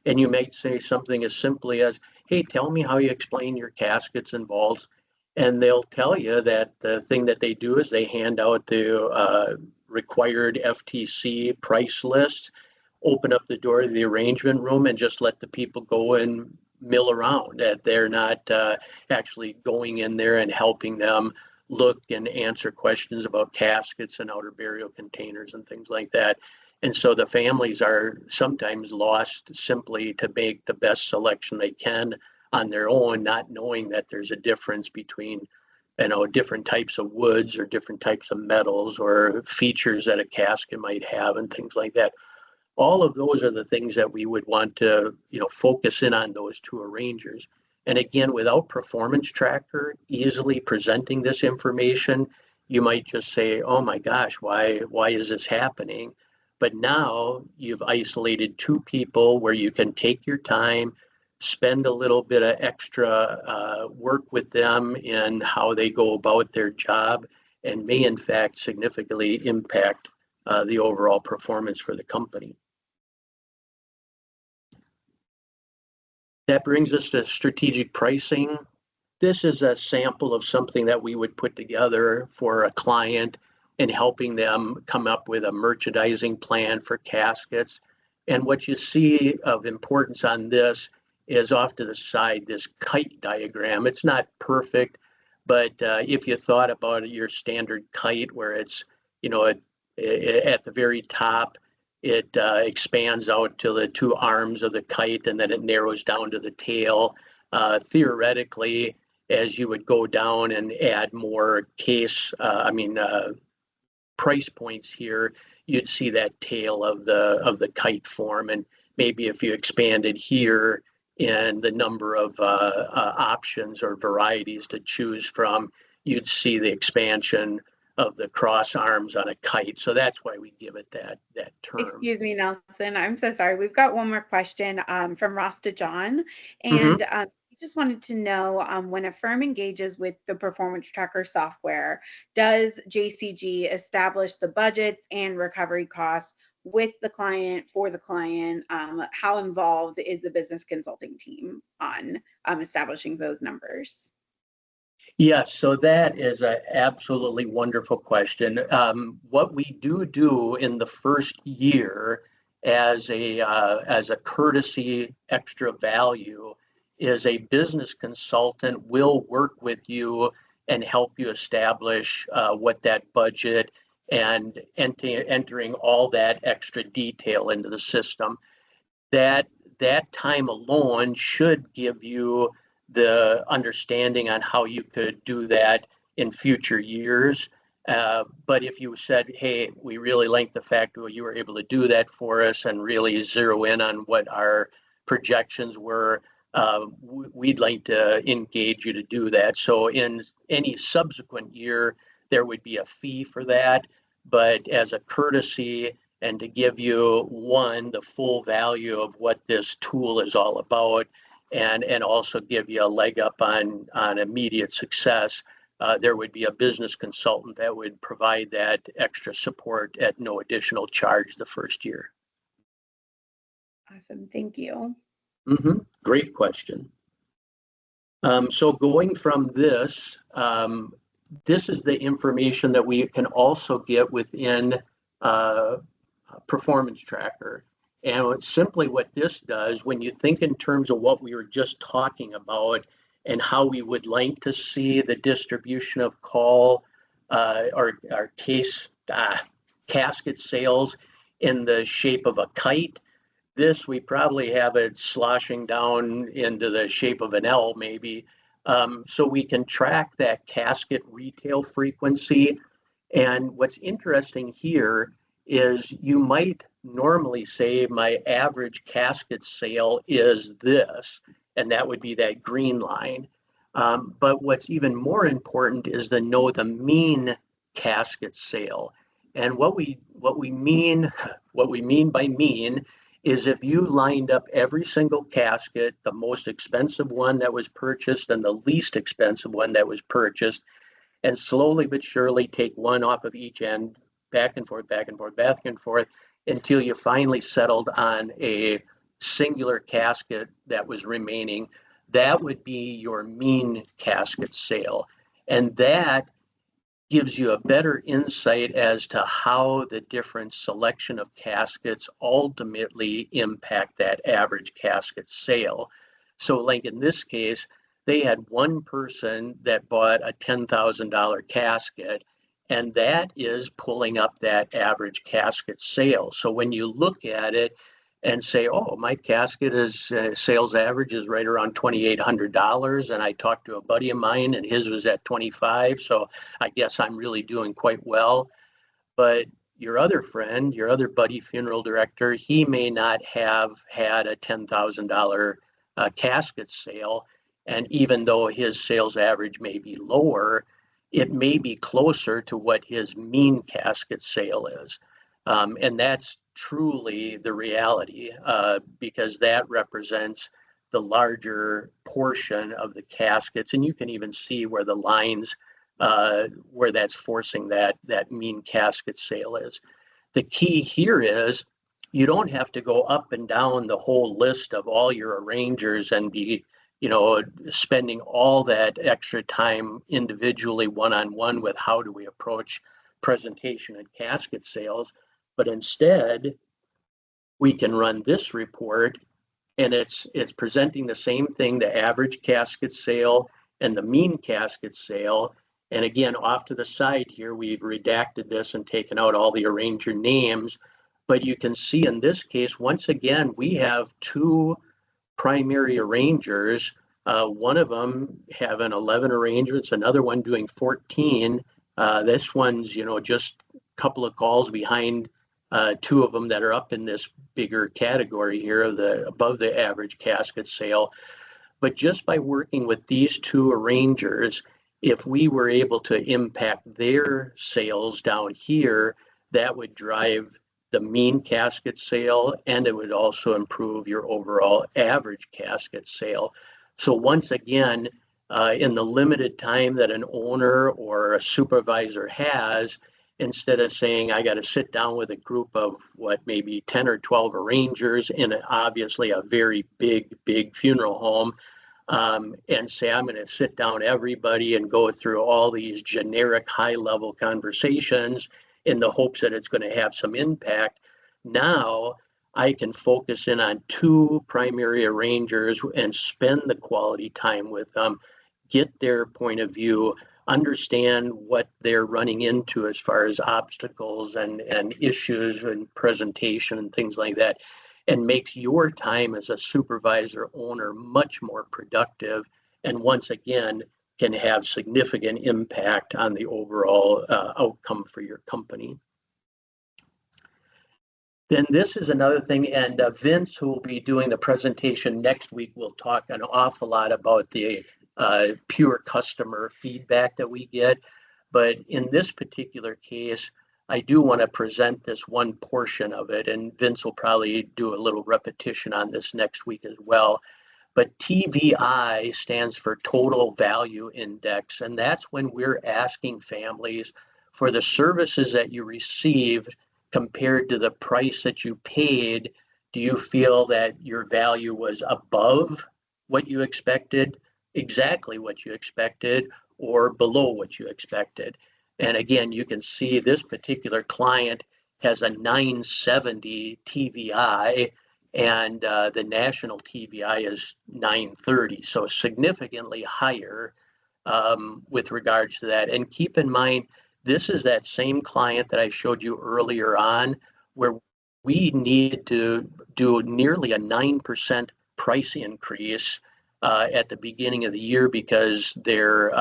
and you might say something as simply as, hey, tell me how you explain your caskets and vaults. And they'll tell you that the thing that they do is they hand out the required FTC price list, open up the door to the arrangement room, and just let the people go and mill around. That they're not actually going in there and helping them look and answer questions about caskets and outer burial containers and things like that. And so the families are sometimes lost simply to make the best selection they can on their own, not knowing that there's a difference between, different types of woods or different types of metals or features that a casket might have and things like that. All of those are the things that we would want to, focus in on those two arrangers. And again, without Performance Tracker easily presenting this information, you might just say, oh my gosh, why is this happening? But now you've isolated two people where you can take your time, spend a little bit of extra work with them in how they go about their job, and may in fact significantly impact the overall performance for the company. That brings us to strategic pricing. This is a sample of something that we would put together for a client and helping them come up with a merchandising plan for caskets. And what you see of importance on this is off to the side, this kite diagram. It's not perfect, but if you thought about your standard kite where it's, at the very top, it expands out to the two arms of the kite, and then it narrows down to the tail. Theoretically, as you would go down and add more price points here, you'd see that tail of the kite form. And maybe if you expanded here in the number of options or varieties to choose from, you'd see the expansion of the cross arms on a kite. So that's why we give it that term. Excuse me, Nelson. I'm so sorry. We've got one more question from Ross to John. And he just wanted to know, when a firm engages with the Performance Tracker software, does JCG establish the budgets and recovery costs with the client, for the client? How involved is the business consulting team on establishing those numbers? Yes, so that is an absolutely wonderful question. What we do in the first year as a courtesy extra value is a business consultant will work with you and help you establish what that budget and entering all that extra detail into the system. That time alone should give you the understanding on how you could do that in future years. But if you said, hey, we really like the fact that you were able to do that for us and really zero in on what our projections were, we'd like to engage you to do that. So in any subsequent year, there would be a fee for that. But as a courtesy and to give you, one, the full value of what this tool is all about, and also give you a leg up on immediate success, there would be a business consultant that would provide that extra support at no additional charge the first year. Awesome. Thank you. Great question. So going from this, this is the information that we can also get within Performance Tracker. And simply what this does, when you think in terms of what we were just talking about and how we would like to see the distribution of call or casket sales in the shape of a kite, this we probably have it sloshing down into the shape of an L maybe. So we can track that casket retail frequency. And what's interesting here is you might normally say my average casket sale is this, and that would be that green line. But what's even more important is to know the mean casket sale. And what we mean by mean is if you lined up every single casket, the most expensive one that was purchased and the least expensive one that was purchased, and slowly but surely take one off of each end, back and forth, back and forth, back and forth, until you finally settled on a singular casket that was remaining, that would be your mean casket sale. And that gives you a better insight as to how the different selection of caskets ultimately impact that average casket sale. So like in this case, they had one person that bought a $10,000 casket, and that is pulling up that average casket sale. So when you look at it and say, oh, my casket is sales average is right around $2,800, and I talked to a buddy of mine and his was at 25, so I guess I'm really doing quite well. But your other friend, your other buddy funeral director, he may not have had a $10,000 casket sale, and even though his sales average may be lower, it may be closer to what his mean casket sale is. And that's truly the reality, because that represents the larger portion of the caskets. And you can even see where the lines, where that's forcing that mean casket sale is. The key here is you don't have to go up and down the whole list of all your arrangers and be spending all that extra time individually one-on-one with how do we approach presentation and casket sales. But instead, we can run this report, and it's presenting the same thing, the average casket sale and the mean casket sale. And again, off to the side here, we've redacted this and taken out all the arranger names. But you can see in this case, once again, we have two primary arrangers. One of them having 11 arrangements, another one doing 14. This one's, just a couple of calls behind two of them that are up in this bigger category here of the above the average casket sale. But just by working with these two arrangers, if we were able to impact their sales down here, that would drive the mean casket sale, and it would also improve your overall average casket sale. So once again, in the limited time that an owner or a supervisor has, instead of saying, I got to sit down with a group of maybe 10 or 12 arrangers in obviously a very big funeral home, and say, I'm going to sit down everybody and go through all these generic high-level conversations in the hopes that it's going to have some impact. Now, I can focus in on two primary arrangers and spend the quality time with them, get their point of view, understand what they're running into as far as obstacles and issues and presentation and things like that, and makes your time as a supervisor owner much more productive, and once again can have significant impact on the overall outcome for your company. Then this is another thing, and Vince, who will be doing the presentation next week, will talk an awful lot about the pure customer feedback that we get. But in this particular case, I do want to present this one portion of it, and Vince will probably do a little repetition on this next week as well. But TVI stands for Total Value Index, and that's when we're asking families for the services that you received compared to the price that you paid. Do you feel that your value was above what you expected, exactly what you expected, or below what you expected? And again, you can see this particular client has a 970 TVI, and the national TVI is 930, so significantly higher with regards to that. And keep in mind, this is that same client that I showed you earlier on, where we needed to do nearly a 9% price increase at the beginning of the year because their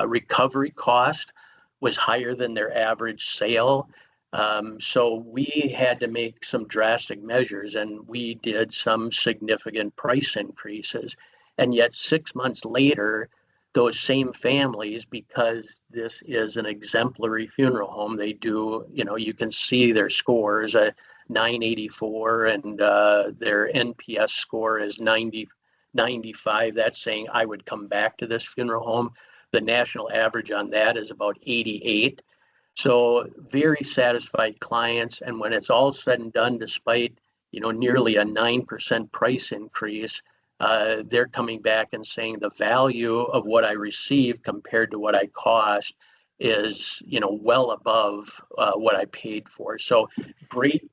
recovery cost was higher than their average sale. So we had to make some drastic measures, and we did some significant price increases. And yet 6 months later, those same families, because this is an exemplary funeral home, they do, you can see their scores at 984, and their NPS score is 95. That's saying I would come back to this funeral home. The national average on that is about 88. So very satisfied clients. And when it's all said and done, despite, nearly a 9% price increase, they're coming back and saying the value of what I received compared to what I cost is, well above what I paid for. So great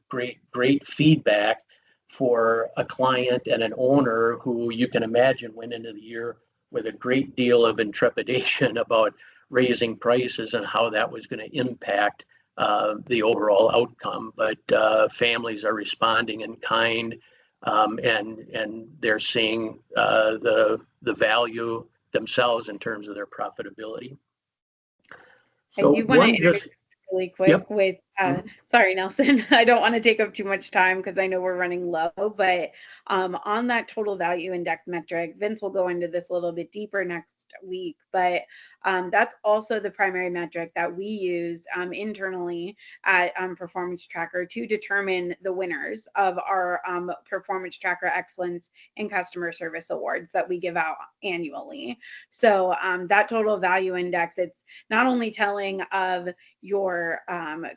feedback for a client and an owner who you can imagine went into the year with a great deal of intrepidation about raising prices and how that was going to impact the overall outcome. But families are responding in kind. And they're seeing the value themselves in terms of their profitability. So I do want to interrupt really quick. Yep. With sorry, Nelson, I don't want to take up too much time because I know we're running low, but on that total value index metric, Vince will go into this a little bit deeper next week, but that's also the primary metric that we use internally at Performance Tracker to determine the winners of our Performance Tracker Excellence in Customer Service Awards that we give out annually. So that total value index, it's not only telling of your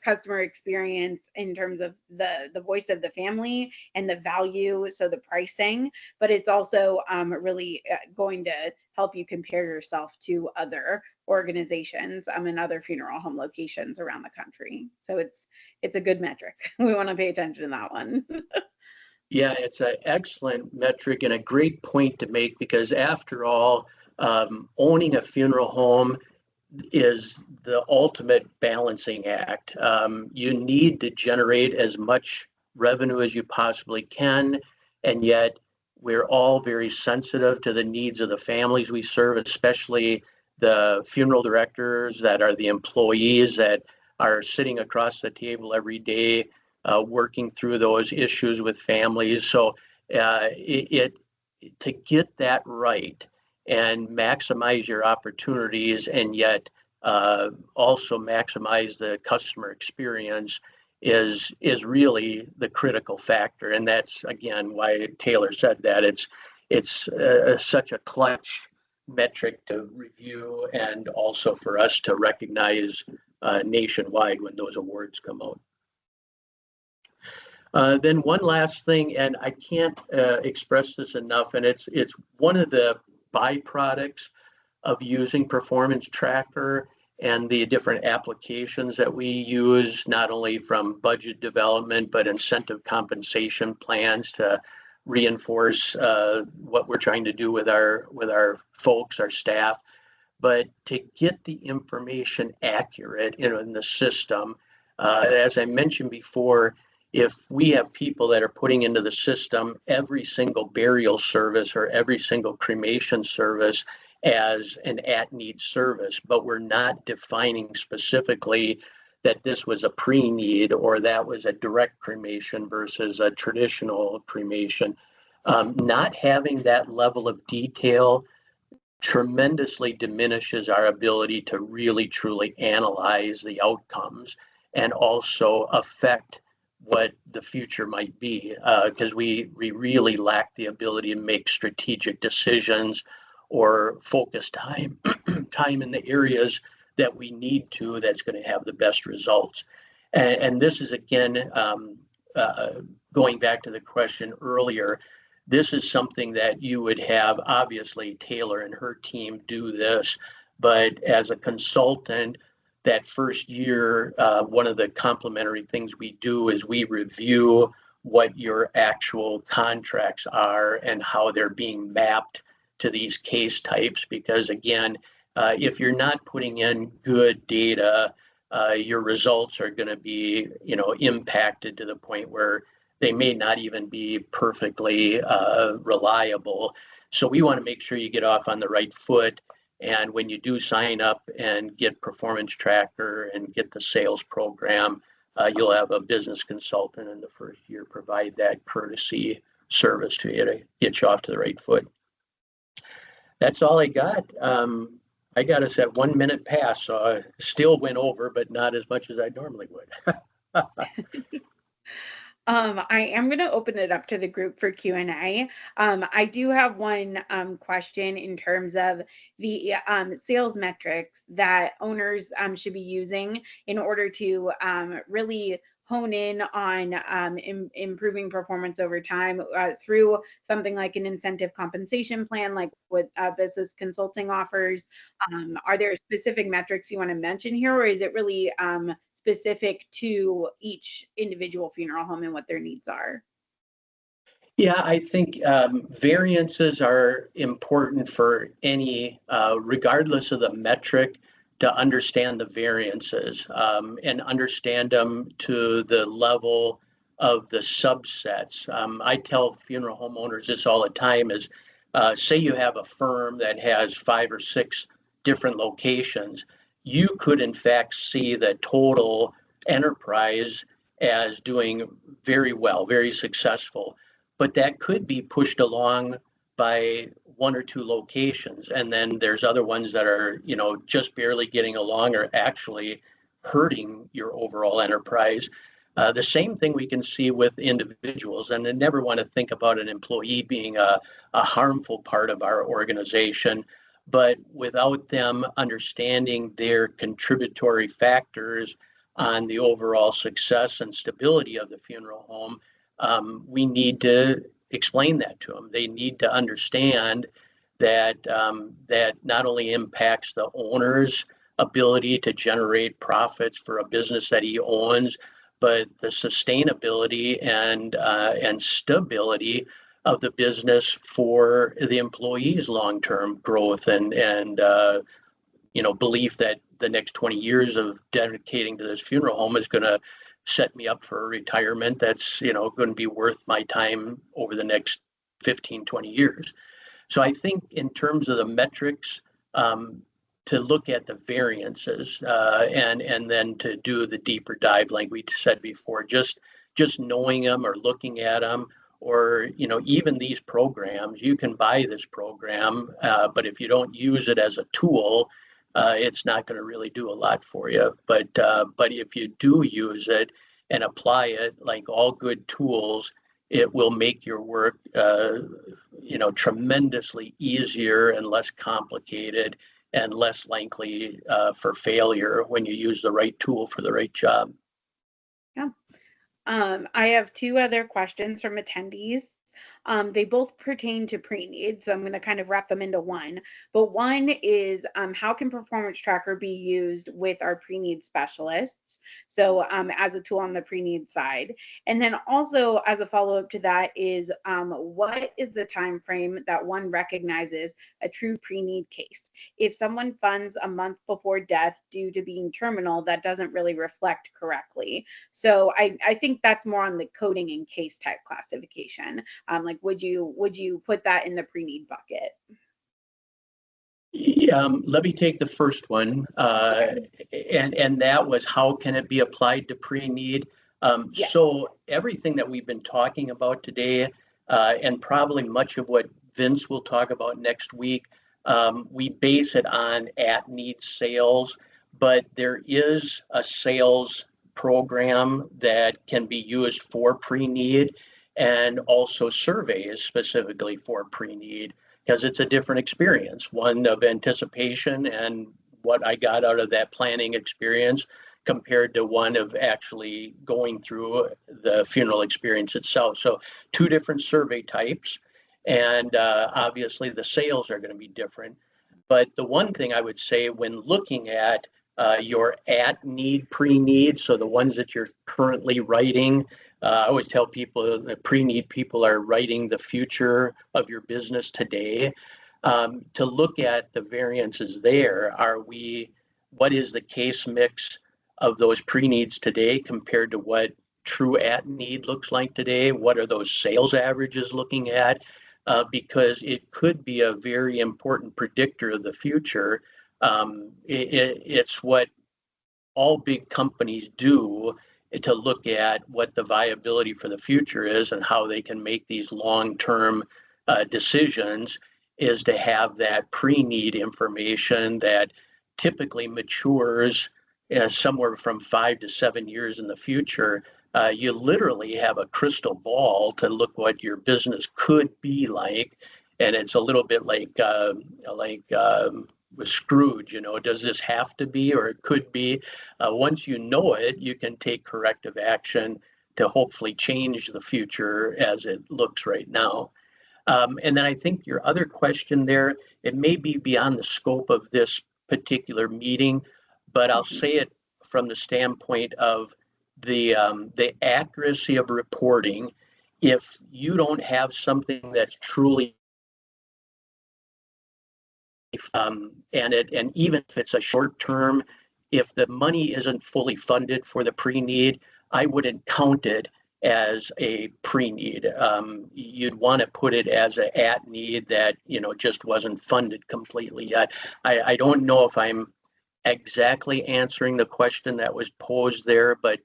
customer experience in terms of the voice of the family and the value, so the pricing, but it's also really going to help you compare yourself to other organizations and other funeral home locations around the country. So it's a good metric. We want to pay attention to that one. Yeah, it's an excellent metric and a great point to make, because after all, owning a funeral home is the ultimate balancing act. You need to generate as much revenue as you possibly can, and yet we're all very sensitive to the needs of the families we serve, especially the funeral directors that are the employees that are sitting across the table every day working through those issues with families. So to get that right and maximize your opportunities and yet also maximize the customer experience is really the critical factor. And that's, again, why Taylor said that. It's such a clutch metric to review, and also for us to recognize nationwide when those awards come out. Then one last thing, and I can't express this enough, and it's one of the byproducts of using Performance Tracker, and the different applications that we use, not only from budget development, but incentive compensation plans to reinforce what we're trying to do with our folks, our staff. But to get the information accurate in the system, as I mentioned before, if we have people that are putting into the system every single burial service or every single cremation service as an at-need service, but we're not defining specifically that this was a pre-need or that was a direct cremation versus a traditional cremation, not having that level of detail tremendously diminishes our ability to really truly analyze the outcomes and also affect what the future might be, because we really lack the ability to make strategic decisions or focus time in the areas that we need to, that's going to have the best results. And this is again, going back to the question earlier, this is something that you would have, obviously, Taylor and her team do this, but as a consultant, that first year, one of the complementary things we do is we review what your actual contracts are and how they're being mapped to these case types. Because again, if you're not putting in good data, your results are going to be, impacted to the point where they may not even be perfectly reliable. So we want to make sure you get off on the right foot. And when you do sign up and get Performance Tracker and get the sales program, you'll have a business consultant in the first year provide that courtesy service to you to get you off to the right foot. That's all I got. I got us at 1 minute past, so I still went over, but not as much as I normally would. I am going to open it up to the group for Q&A. I do have one question in terms of the sales metrics that owners should be using in order to really hone in on improving performance over time through something like an incentive compensation plan, like what business consulting offers. Are there specific metrics you want to mention here, or is it really specific to each individual funeral home and what their needs are? Yeah, I think variances are important for any, regardless of the metric, to understand the variances and understand them to the level of the subsets. I tell funeral homeowners this all the time is, say you have a firm that has 5 or 6 different locations. You could in fact see the total enterprise as doing very well, very successful, but that could be pushed along by 1 or 2 locations. And then there's other ones that are, just barely getting along or actually hurting your overall enterprise. The same thing we can see with individuals, and I never want to think about an employee being a harmful part of our organization. But without them understanding their contributory factors on the overall success and stability of the funeral home, we need to explain that to them. They need to understand that that not only impacts the owner's ability to generate profits for a business that he owns, but the sustainability and stability of the business for the employees' long-term growth and belief that the next 20 years of dedicating to this funeral home is going to set me up for a retirement that's going to be worth my time over the next 15, 20 years. So I think in terms of the metrics, to look at the variances and then to do the deeper dive, like we said before, just knowing them or looking at them. Or, even these programs, you can buy this program, but if you don't use it as a tool, it's not going to really do a lot for you. But if you do use it and apply it, like all good tools, it will make your work, tremendously easier and less complicated and less likely for failure when you use the right tool for the right job. Yeah. I have 2 other questions from attendees. They both pertain to pre-need, so I'm going to kind of wrap them into one. But one is how can Performance Tracker be used with our pre-need specialists? So as a tool on the pre-need side. And then also as a follow-up to that is what is the time frame that one recognizes a true pre-need case? If someone funds a month before death due to being terminal, that doesn't really reflect correctly. So I think that's more on the coding and case type classification. Like, would you put that in the pre-need bucket? Let me take the first one, and that was how can it be applied to pre-need? Yeah. So everything that we've been talking about today, and probably much of what Vince will talk about next week, we base it on at-need sales, but there is a sales program that can be used for pre-need, and also surveys specifically for pre-need, because it's a different experience, one of anticipation and what I got out of that planning experience compared to one of actually going through the funeral experience itself. So two different survey types, and obviously the sales are going to be different. But the one thing I would say when looking at your at-need, pre-need, so the ones that you're currently writing, I always tell people that pre-need people are writing the future of your business today. To look at the variances there, what is the case mix of those pre-needs today compared to what true at-need looks like today? What are those sales averages looking at? Because it could be a very important predictor of the future. It's what all big companies do to look at what the viability for the future is and how they can make these long-term decisions, is to have that pre-need information that typically matures somewhere from 5 to 7 years in the future. You literally have a crystal ball to look what your business could be like, and it's a little bit like with Scrooge, does this have to be, or it could be? Once you know it, you can take corrective action to hopefully change the future as it looks right now. And then I think your other question there, it may be beyond the scope of this particular meeting, but I'll say it from the standpoint of the accuracy of reporting. If you don't have something that's truly and even if it's a short term, if the money isn't fully funded for the pre-need, I wouldn't count it as a pre-need. You'd want to put it as an at-need that just wasn't funded completely yet. I don't know if I'm exactly answering the question that was posed there, but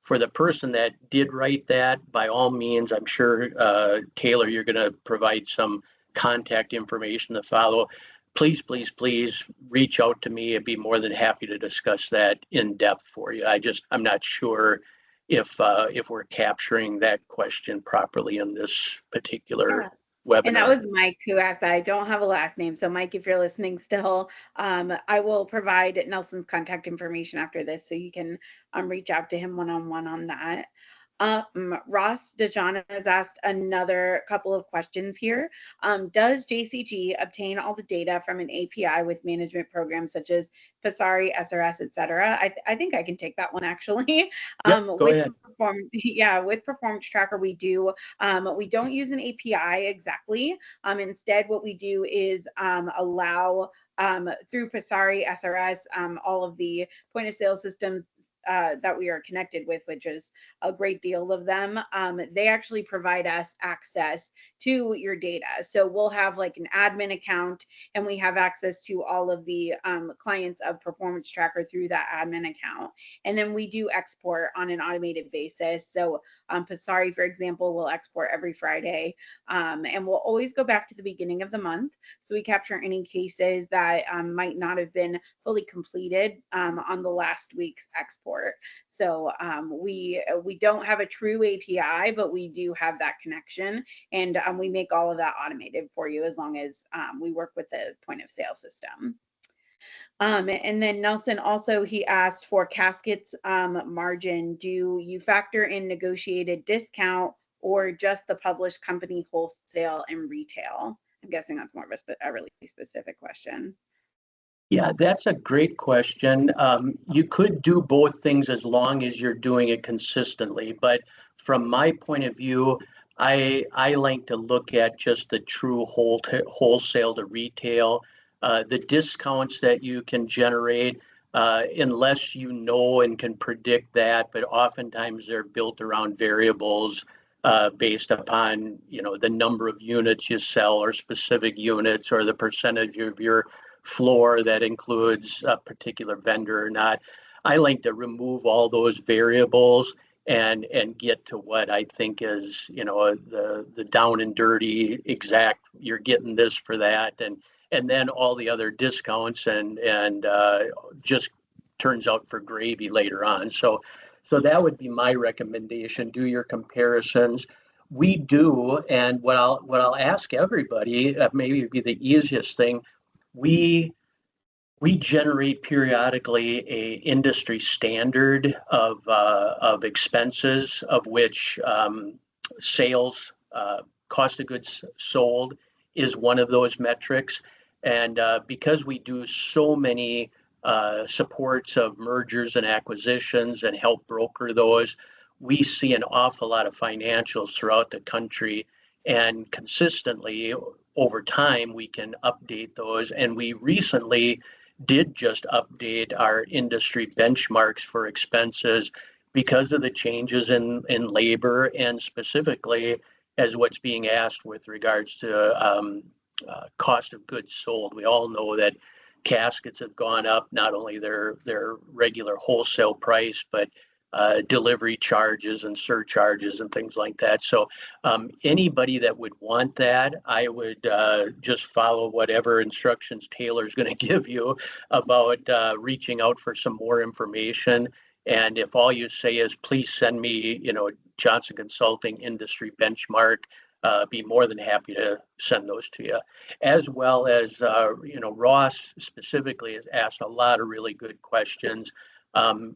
for the person that did write that, by all means, I'm sure Taylor, you're going to provide some contact information to follow. Please, please, please reach out to me. I'd be more than happy to discuss that in depth for you. I'm not sure if we're capturing that question properly in this particular webinar. And that was Mike who asked that. I don't have a last name. So Mike, if you're listening still, I will provide Nelson's contact information after this so you can reach out to him one-on-one on that. Ross DeJohn has asked another couple of questions here. Does JCG obtain all the data from an API with management programs such as Pasari, SRS, etc.? I think I can take that one actually. Go ahead. With Performance Tracker, we do. We don't use an API exactly. Instead, what we do is allow through Pasari, SRS, all of the point of sale systems that we are connected with, which is a great deal of them. They actually provide us access to your data. So we'll have like an admin account and we have access to all of the clients of Performance Tracker through that admin account. And then we do export on an automated basis. So Pasari, for example, will export every Friday. And we'll always go back to the beginning of the month. So we capture any cases that might not have been fully completed on the last week's export. So we don't have a true API, but we do have that connection, and we make all of that automated for you as long as we work with the point of sale system. And then Nelson also, he asked for caskets margin. Do you factor in negotiated discount or just the published company wholesale and retail? I'm guessing that's more of a really specific question. Yeah, that's a great question. You could do both things as long as you're doing it consistently. But from my point of view, I like to look at just the true wholesale to retail, the discounts that you can generate, unless you know and can predict that. But oftentimes they're built around variables based upon, the number of units you sell or specific units or the percentage of your floor that includes a particular vendor or not. I like to remove all those variables and get to what I think is, the down and dirty exact, you're getting this for that, and then all the other discounts and just turns out for gravy later on. So that would be my recommendation. Do your comparisons. We do, and what I'll ask everybody, maybe it'd be the easiest thing, we we generate periodically a industry standard of expenses, of which sales, cost of goods sold is one of those metrics. And because we do so many supports of mergers and acquisitions and help broker those, we see an awful lot of financials throughout the country. And consistently over time, we can update those. And we recently did just update our industry benchmarks for expenses because of the changes in labor, and specifically as what's being asked with regards to cost of goods sold. We all know that caskets have gone up, not only their regular wholesale price, but delivery charges and surcharges and things like that. So anybody that would want that, I would just follow whatever instructions Taylor's going to give you about reaching out for some more information. And if all you say is, please send me, Johnson Consulting industry benchmark, be more than happy to send those to you. As well as, Ross specifically has asked a lot of really good questions.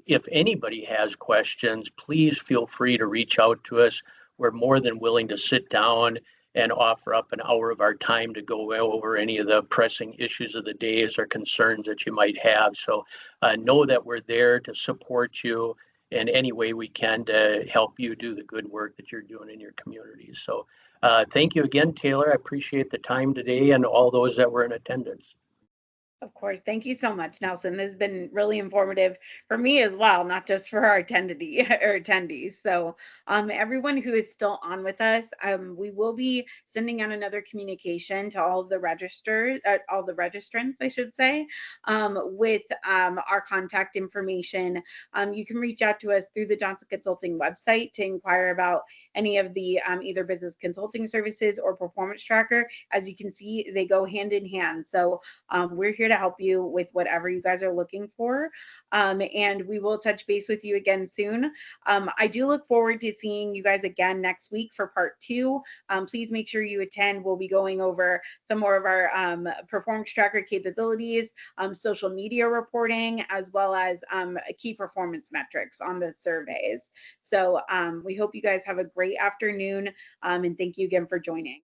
If anybody has questions, please feel free to reach out to us. We're more than willing to sit down and offer up an hour of our time to go over any of the pressing issues of the days or concerns that you might have. So know that we're there to support you in any way we can to help you do the good work that you're doing in your communities. So thank you again, Taylor. I appreciate the time today and all those that were in attendance. Of course. Thank you so much, Nelson. This has been really informative for me as well, not just for our attendees. So everyone who is still on with us, we will be sending out another communication to all of the all the registrants, I should say, with our contact information. You can reach out to us through the Johnson Consulting website to inquire about any of the either business consulting services or performance tracker. As you can see, they go hand in hand. So we're here to help you with whatever you guys are looking for. And we will touch base with you again soon. I do look forward to seeing you guys again next week for part 2. Please make sure you attend. We'll be going over some more of our performance tracker capabilities, social media reporting, as well as key performance metrics on the surveys. So we hope you guys have a great afternoon, and thank you again for joining.